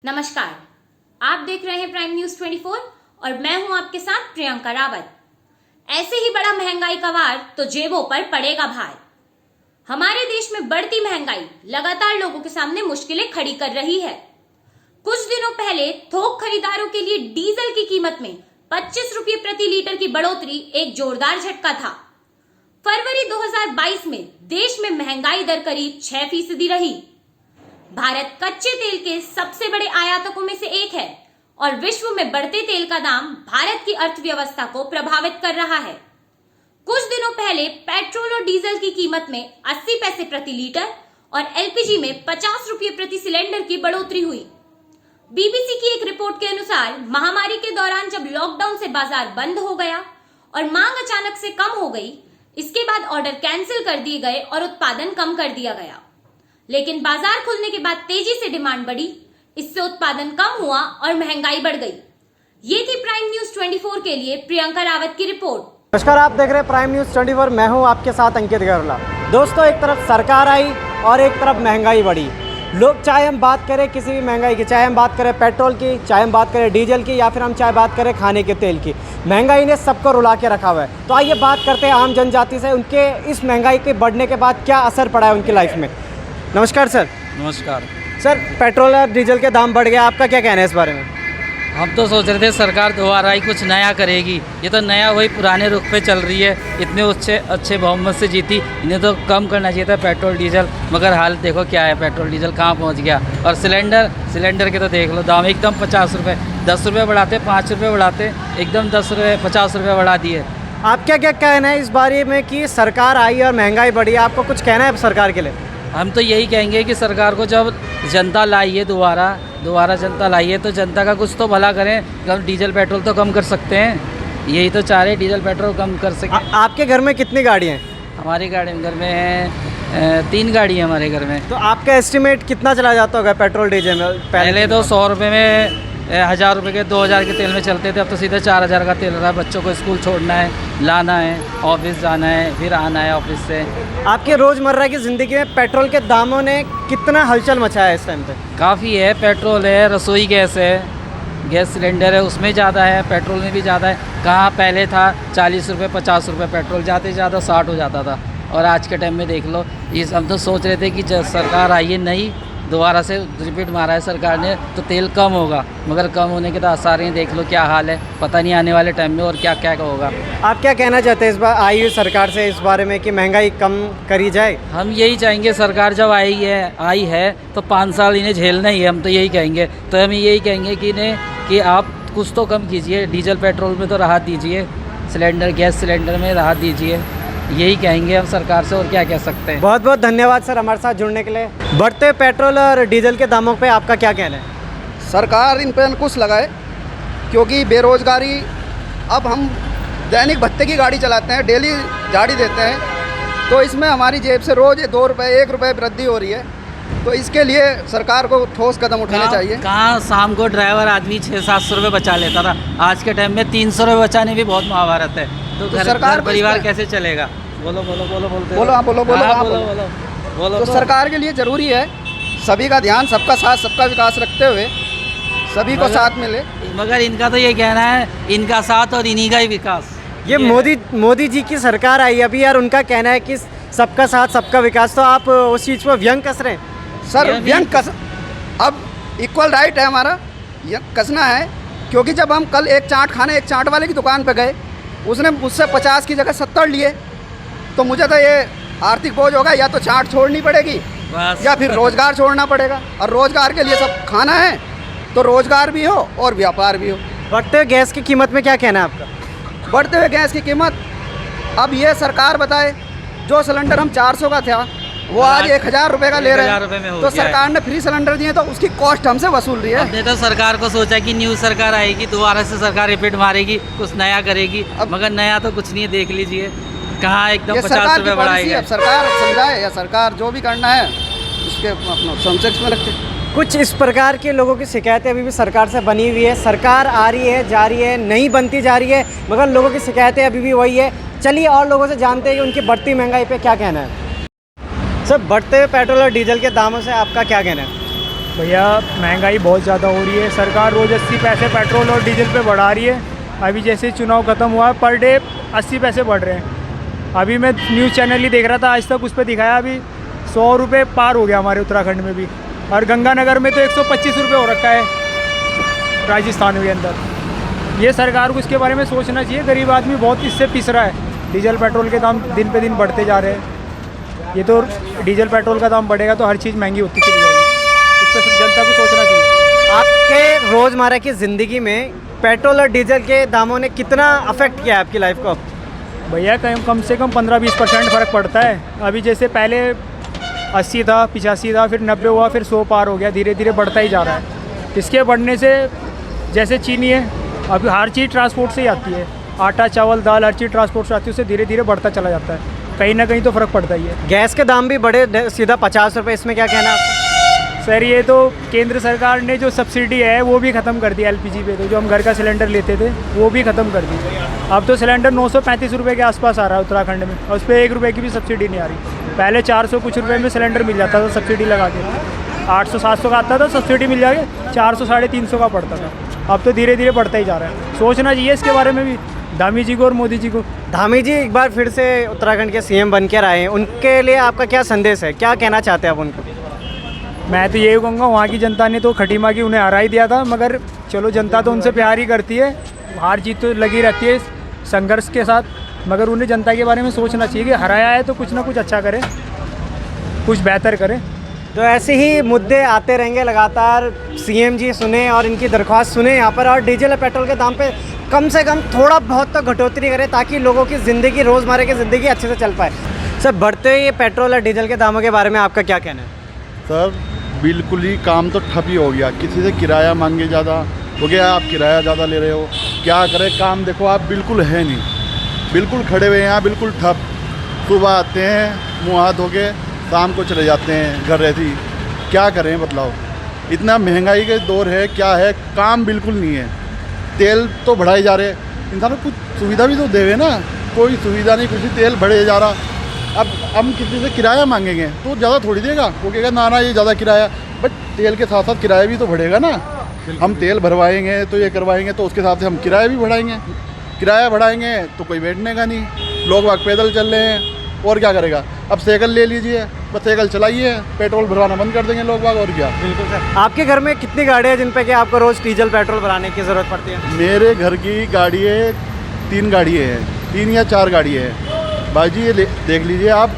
नमस्कार, आप देख रहे हैं प्राइम न्यूज 24 और मैं हूं आपके साथ प्रियंका रावत। ऐसे ही बड़ा महंगाई का वार तो जेबों पर पड़ेगा भार। हमारे देश में बढ़ती महंगाई लगातार लोगों के सामने मुश्किलें खड़ी कर रही है। कुछ दिनों पहले थोक खरीदारों के लिए डीजल की कीमत में 25 रुपये प्रति लीटर की बढ़ोतरी एक जोरदार झटका था। फरवरी 2022 में देश में महंगाई दर करीब 6% रही। भारत कच्चे तेल के सबसे बड़े आयातकों में से एक है और विश्व में बढ़ते तेल का दाम भारत की अर्थव्यवस्था को प्रभावित कर रहा है। कुछ दिनों पहले पेट्रोल और डीजल की कीमत में 80 पैसे प्रति लीटर और एलपीजी में 50 रुपये प्रति सिलेंडर की बढ़ोतरी हुई। बीबीसी की एक रिपोर्ट के अनुसार महामारी के दौरान जब लॉकडाउन से बाजार बंद हो गया और मांग अचानक से कम हो गई, इसके बाद ऑर्डर कैंसिल कर दिए गए और उत्पादन कम कर दिया गया। लेकिन बाजार खुलने के बाद तेजी से डिमांड बढ़ी, इससे उत्पादन कम हुआ और महंगाई बढ़ गई। ये थी प्राइम न्यूज 24 के लिए प्रियंका रावत की रिपोर्ट। नमस्कार, आप देख रहे हैं प्राइम न्यूज 24। मैं हूं आपके साथ अंकित गरला। दोस्तों, एक तरफ सरकार आई और एक तरफ महंगाई बढ़ी। लोग, चाहे हम बात करें किसी भी महंगाई की, चाहे हम बात करें पेट्रोल की, चाहे हम बात करें डीजल की, या फिर हम चाहे बात करें खाने के तेल की, महंगाई ने सबको रुला के रखा हुआ है। तो आइए बात करते हैं आम जनजाति से, उनके इस महंगाई के बढ़ने के बाद क्या असर पड़ा है उनकी लाइफ में। नमस्कार सर। नमस्कार सर, पेट्रोल और डीजल के दाम बढ़ गया, आपका क्या कहना है इस बारे में? हम तो सोच रहे थे सरकार दोबारा ही कुछ नया करेगी। ये तो नया वही पुराने रुख पे चल रही है। इतने अच्छे बहुमत से जीती, इन्हें तो कम करना चाहिए था पेट्रोल डीजल, मगर हाल देखो क्या है, पेट्रोल डीजल कहाँ पहुँच गया। और सिलेंडर के तो देख लो दाम एकदम 50 रुपये, 10 रुपये बढ़ाते, 5 रुपये बढ़ाते, एकदम 10 रुपये 50 रुपये बढ़ा दिए। आप क्या कहना है इस बारे में कि सरकार आई और महंगाई बढ़ी, आपको कुछ कहना है सरकार के लिए? हम तो यही कहेंगे कि सरकार को जब जनता लाई है दोबारा जनता लाई है तो जनता का कुछ तो भला करें। कम डीजल पेट्रोल तो कम कर सकते हैं, यही तो चाह रहे, डीजल पेट्रोल कम कर सकें। आपके घर में कितनी गाड़ियाँ हैं? हमारी घर में है 3 गाड़ी है हमारे घर में। तो आपका एस्टिमेट कितना चला जाता होगा पेट्रोल डीजल में? पहले तो 100 रुपये में 1000 रुपये के 2000 के तेल में चलते थे, अब तो सीधे 4000 का तेल रहा है। बच्चों को स्कूल छोड़ना है, लाना है, ऑफिस जाना है, फिर आना है ऑफिस से। आपके रोज़मर्रा की ज़िंदगी में पेट्रोल के दामों ने कितना हलचल मचाया है इस टाइम पे? काफ़ी है। पेट्रोल है, रसोई गैस है, गैस सिलेंडर है, उसमें ज़्यादा है, पेट्रोल में भी ज़्यादा है। कहाँ पहले था 40 रुपये 50 रुपये पेट्रोल, ज़्यादा ज़्यादा 60 हो जाता था। और आज के टाइम में देख लो, इस हम तो सोच रहे थे कि जब सरकार आई है नई, दोबारा से रिपीट मारा है सरकार ने, तो तेल कम होगा, मगर कम होने के तो आसार हैं। देख लो क्या हाल है, पता नहीं आने वाले टाइम में और क्या क्या होगा। आप क्या कहना चाहते हैं इस बार आई हुई सरकार से इस बारे में कि महंगाई कम करी जाए? हम यही चाहेंगे, सरकार जब आई है तो 5 साल इन्हें झेलना ही है। हम तो यही कहेंगे, तो हम यही कहेंगे कि इन्हें कि आप कुछ तो कम कीजिए, डीजल पेट्रोल में तो राहत दीजिए, गैस सिलेंडर में राहत दीजिए। यही कहेंगे हम सरकार से, और क्या कह सकते हैं। बहुत बहुत धन्यवाद सर हमारे साथ जुड़ने के लिए। बढ़ते पेट्रोल और डीजल के दामों पे आपका क्या कहना है? सरकार इन पर अंकुश लगाए, क्योंकि बेरोज़गारी, अब हम दैनिक भत्ते की गाड़ी चलाते हैं, डेली गाड़ी देते हैं, तो इसमें हमारी जेब से रोज़ 2 रुपये 1 रुपये वृद्धि हो रही है। तो इसके लिए सरकार को ठोस कदम उठाने चाहिए। कहाँ शाम को ड्राइवर आदमी 600-700 रुपये बचा लेता था, आज के टाइम में 300 रुपये बचाने भी बहुत महाभारत है। तो सरकार परिवार कैसे चलेगा? बोलो। तो सरकार के लिए ज़रूरी है सभी का ध्यान, सबका साथ, सबका विकास रखते हुए सभी को साथ मिले। मगर इनका तो ये कहना है, इनका साथ और इन्हीं का ही विकास। ये मोदी जी की सरकार आई अभी यार, उनका कहना है कि सबका साथ सबका विकास, तो आप उस चीज़ पर व्यंग कस रहे हैं? सर व्यंग कस, अब इक्वल राइट है हमारा, ये कसना है। क्योंकि जब हम कल एक चाट वाले की दुकान पे गए, उसने मुझसे 50 की जगह 70 लिए, तो मुझे तो ये आर्थिक बोझ होगा, या तो चाट छोड़नी पड़ेगी या फिर रोज़गार छोड़ना पड़ेगा। और रोज़गार के लिए सब खाना है, तो रोज़गार भी हो और व्यापार भी हो। बढ़ते हुए गैस की कीमत में क्या कहना है आपका? बढ़ते हुए गैस की कीमत, अब ये सरकार बताए, जो सिलेंडर हम 400 का था वो आज 1000 रुपये का ले रहे हैं। तो सरकार ने फ्री सिलेंडर दिए, तो उसकी कॉस्ट हमसे वसूल रही है। हमने तो सरकार को सोचा कि न्यू सरकार आएगी, दोबारा से सरकार रिपीट मारेगी, कुछ नया करेगी, मगर नया तो कुछ नहीं है। देख लीजिए कहाँ एकदम 50 रुपये बढ़ाएगी। अब सरकार समझाए, या सरकार जो भी करना है उसके अपना समझ में रखते। कुछ इस प्रकार के लोगों की शिकायतें अभी भी सरकार से बनी हुई है। सरकार आ रही है, जा रही है, नहीं बनती जा रही है, मगर लोगों की शिकायतें अभी भी वही है। चलिए और लोगों से जानते हैं कि उनकी बढ़ती महंगाई पे क्या कहना है। सर, बढ़ते हुए पेट्रोल और डीजल के दामों से आपका क्या कहना है? भैया महंगाई बहुत ज़्यादा हो रही है। सरकार रोज़ 80 पैसे पेट्रोल और डीजल पे बढ़ा रही है। अभी जैसे चुनाव ख़त्म हुआ है, पर डे 80 पैसे बढ़ रहे हैं। अभी मैं न्यूज़ चैनल ही देख रहा था, आज तक उस पर दिखाया अभी 100 रुपये पार हो गया हमारे उत्तराखंड में भी, और गंगानगर में तो 125 रुपये हो रखा है राजस्थान के अंदर। ये सरकार को इसके बारे में सोचना चाहिए। गरीब आदमी बहुत इससे पिस रहा है। डीजल पेट्रोल के दाम दिन पे दिन बढ़ते जा रहे हैं। ये तो डीजल पेट्रोल का दाम बढ़ेगा तो हर चीज़ महंगी होती चली जाएगी। इस पर जनता को सोचना चाहिए। आपके रोज़मर्रा की ज़िंदगी में पेट्रोल और डीजल के दामों ने कितना अफेक्ट किया आपकी लाइफ को? भैया कम से कम 15-20% फ़र्क पड़ता है। अभी जैसे पहले 80 था, 85 था, फिर 90 हुआ, फिर 100 पार हो गया। धीरे धीरे बढ़ता ही जा रहा है। इसके बढ़ने से जैसे चीनी है, अभी हर चीज़ ट्रांसपोर्ट से ही आती है। आटा, चावल, दाल, हर चीज़ ट्रांसपोर्ट से आती है। उससे धीरे धीरे बढ़ता चला जाता है। कहीं ना कहीं तो फ़र्क पड़ता ही है। गैस के दाम भी बढ़े सीधा 50 रुपये, इसमें क्या कहना है आपका? सर ये तो केंद्र सरकार ने जो सब्सिडी है वो भी ख़त्म कर दी। LPG पे तो जो हम घर का सिलेंडर लेते थे वो भी ख़त्म कर दी। अब तो सिलेंडर 935 रुपये के आसपास आ रहा है उत्तराखंड में, और उस पर 1 रुपये की भी सब्सिडी नहीं आ रही। पहले 400 कुछ रुपये में सिलेंडर मिल जाता था सब्सिडी लगा के। 800-700 का आता था, सब्सिडी मिल जाके 400-350 का पड़ता था। अब तो धीरे धीरे बढ़ता ही जा रहा है। सोचना चाहिए इसके बारे में भी धामी जी को और मोदी जी को। धामी जी एक बार फिर से उत्तराखंड के CM बन कर आए हैं, उनके लिए आपका क्या संदेश है? क्या कहना चाहते हैं आप उनको? मैं तो यही कहूँगा, वहाँ की जनता ने तो खटीमा की उन्हें हरा ही दिया था, मगर चलो जनता तो उनसे प्यार ही करती है। हार जीत तो लगी रहती है संघर्ष के साथ, मगर उन्हें जनता के बारे में सोचना चाहिए कि हराया है तो कुछ ना कुछ अच्छा करे, कुछ बेहतर करे। तो ऐसे ही मुद्दे आते रहेंगे लगातार। CM जी सुने और इनकी दरख्वास्त सुने यहाँ पर, और डीजल और पेट्रोल के दाम पे कम से कम थोड़ा बहुत तो कटौती करें ताकि लोगों की ज़िंदगी, रोज़मर्रा की ज़िंदगी अच्छे से चल पाए। सर, बढ़ते हुए पेट्रोल और डीजल के दामों के बारे में आपका क्या कहना है? सर बिल्कुल ही काम तो ठप ही हो गया। किसी से किराया मांगे ज़्यादा हो गया, आप किराया ज़्यादा ले रहे हो, क्या करें? काम देखो आप बिल्कुल है नहीं, बिल्कुल खड़े हुए हैं यहाँ, बिल्कुल ठप। सुबह आते हैं, मुँह हाथ धो के शाम को चले जाते हैं घर रहती। क्या करें बताओ? इतना महंगाई के दौर है, क्या है, काम बिल्कुल नहीं है। तेल तो बढ़ाए जा रहे, इंसान को कुछ सुविधा भी तो देवे ना। कोई सुविधा नहीं, कुछ तेल बढ़े जा रहा। अब हम किसी से किराया मांगेंगे तो ज़्यादा थोड़ी देगा, वो कहेगा ना ना ये ज़्यादा किराया, बट तेल के साथ साथ किराया भी तो बढ़ेगा ना। हम तेल भरवाएंगे तो ये करवाएंगे तो उसके हिसाब से हम किराया भी बढ़ाएंगे। किराया बढ़ाएंगे तो कोई बैठने का नहीं, लोग वहाँ पैदल चल रहे हैं, और क्या करेगा? अब साइकिल ले लीजिए, बस साइकिल चलाइए, पेट्रोल भरवाना बंद कर देंगे लोग, और क्या। बिल्कुल सर। आपके घर में कितनी गाड़ियाँ जिन पे कि आपको रोज़ डीजल पेट्रोल भराने की ज़रूरत पड़ती है? मेरे घर की गाड़ी है, 3 गाड़ियाँ हैं, 3 या 4 गाड़ियाँ हैं भाई जी। ये देख लीजिए आप,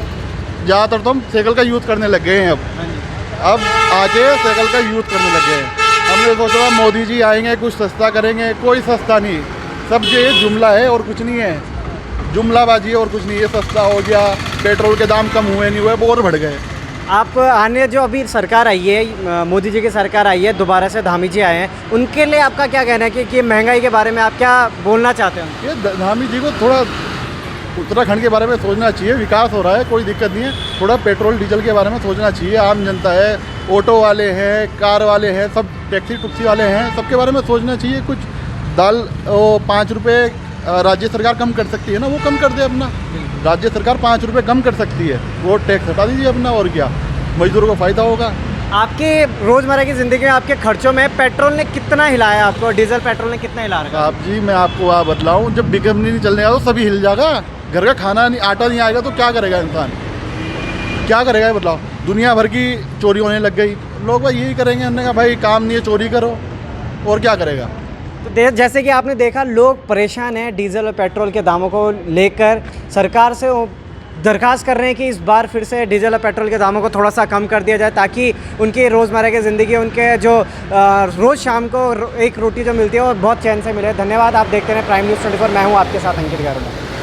ज़्यादातर तो हम साइकिल का यूज़ करने लग गए हैं। अब आके साइकिल का यूज़ करने लग गए हैं। हमने सोचा मोदी जी आएंगे कुछ सस्ता करेंगे, कोई सस्ता नहीं। सब ये जुमला है और कुछ नहीं है, जुमलाबाजी है और कुछ नहीं है। सस्ता हो गया, पेट्रोल के दाम कम हुए नहीं हुए, वो और बढ़ गए। आप आने जो अभी सरकार आई है, मोदी जी की सरकार आई है, दोबारा से धामी जी आए हैं, उनके लिए आपका क्या कहना है कि महंगाई के बारे में आप क्या बोलना चाहते हैं? ये धामी जी को थोड़ा उत्तराखंड के बारे में सोचना चाहिए। विकास हो रहा है, कोई दिक्कत नहीं है, थोड़ा पेट्रोल डीजल के बारे में सोचना चाहिए। आम जनता है, ऑटो वाले हैं, कार वाले हैं, सब टैक्सी टुक्सी वाले हैं, सबके बारे में सोचना चाहिए। कुछ दाल 5 रुपये राज्य सरकार कम कर सकती है ना, वो कम कर दे अपना। राज्य सरकार 5 रुपये कम कर सकती है, वो टैक्स हटा दीजिए अपना, और क्या, मजदूरों को फ़ायदा होगा। आपके रोज़मर्रा की ज़िंदगी में आपके खर्चों में पेट्रोल ने कितना हिलाया आपको, डीजल पेट्रोल ने कितना हिला रखा? आप जी, मैं आपको बतलाऊँ, जब बिकम नहीं चलने आएगा तो सभी हिल जाएगा। घर का खाना नहीं, आटा नहीं आएगा तो क्या करेगा इंसान? क्या करेगा ये बताओ? दुनिया भर की चोरी होने लग गई, लोग भाई यही करेंगे। हमने कहा भाई काम नहीं है, चोरी करो, और क्या करेगा? तो जैसे कि आपने देखा, लोग परेशान हैं डीजल और पेट्रोल के दामों को लेकर। सरकार से दरख्वास्त कर रहे हैं कि इस बार फिर से डीजल और पेट्रोल के दामों को थोड़ा सा कम कर दिया जाए ताकि उनकी रोज़मर्रा की ज़िंदगी, उनके जो रोज़ शाम को एक रोटी जो मिलती है वो बहुत चैन से मिले। धन्यवाद। आप देखते हैं प्राइम न्यूज़ 24। मैं हूँ आपके साथ अंकित गारोला।